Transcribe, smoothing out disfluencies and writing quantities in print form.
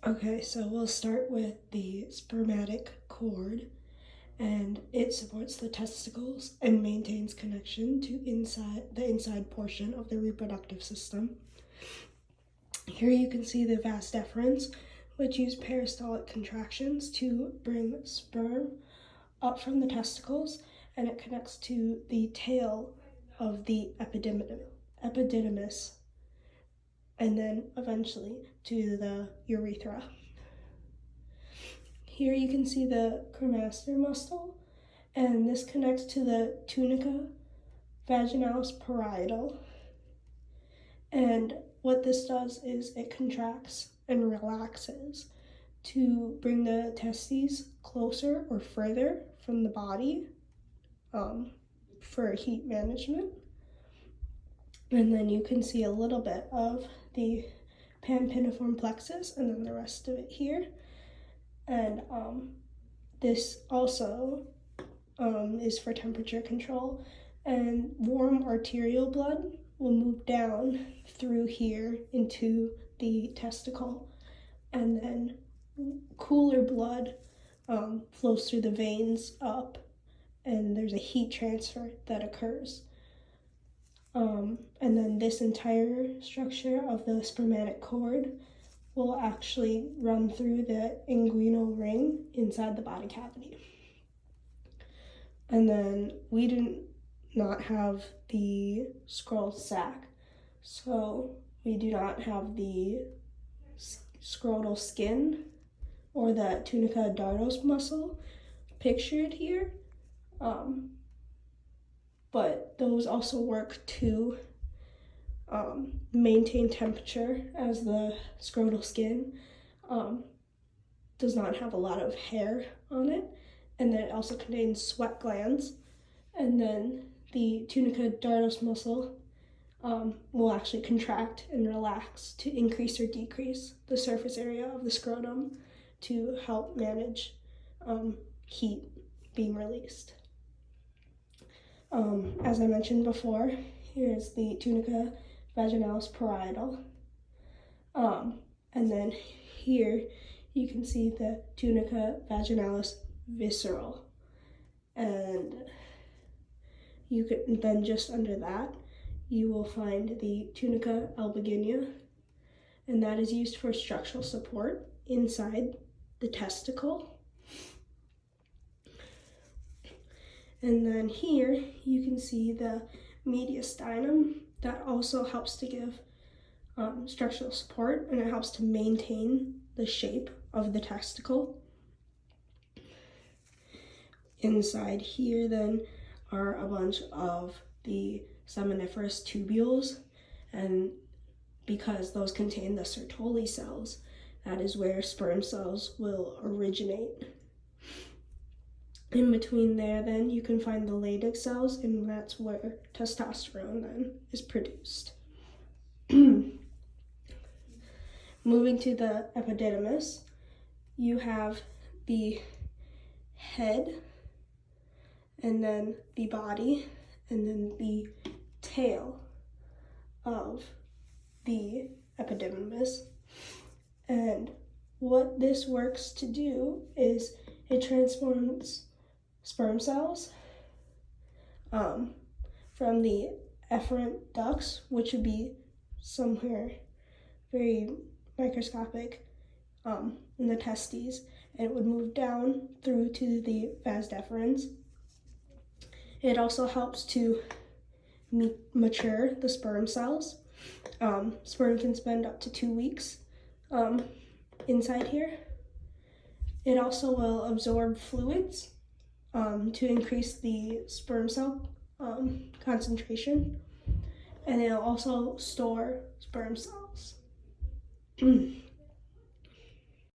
Okay, so we'll start with the spermatic cord, and it supports the testicles and maintains connection to the inside portion of the reproductive system. Here you can see the vas deferens, which use peristaltic contractions to bring sperm up from the testicles, and it connects to the tail of the epididymis, and then eventually to the urethra. Here you can see the cremaster muscle, and this connects to the tunica vaginalis parietal. And what this does is it contracts and relaxes to bring the testes closer or further from the body for heat management. And then you can see a little bit of the pampiniform plexus and then the rest of it here. And this also is for temperature control. And warm arterial blood will move down through here into the testicle. And then cooler blood flows through the veins up, and there's a heat transfer that occurs. And then this entire structure of the spermatic cord will actually run through the inguinal ring inside the body cavity. And then we do not have the scrotal sac, so we do not have the scrotal skin or the tunica dartos muscle pictured here, but those also work to maintain temperature, as the scrotal skin does not have a lot of hair on it, and then it also contains sweat glands. And then the tunica dartos muscle will actually contract and relax to increase or decrease the surface area of the scrotum to help manage heat being released. As I mentioned before, here's the tunica vaginalis parietal. And then here you can see the tunica vaginalis visceral. And you could then, just under that, you will find the tunica albuginea, and that is used for structural support inside the testicle. And then here you can see the mediastinum, that also helps to give structural support, and it helps to maintain the shape of the testicle. Inside here then are a bunch of the seminiferous tubules, and because those contain the Sertoli cells, that is where sperm cells will originate. In between there then you can find the Leydig cells, and that's where testosterone then is produced. Moving to the epididymis, you have the head, and then the body, and then the tail of the epididymis. And what this works to do is it transforms sperm cells from the efferent ducts, which would be somewhere very microscopic in the testes, and it would move down through to the vas deferens. It also helps to mature the sperm cells. Sperm can spend up to 2 weeks inside here. It also will absorb fluids to increase the sperm cell concentration, and it'll also store sperm cells.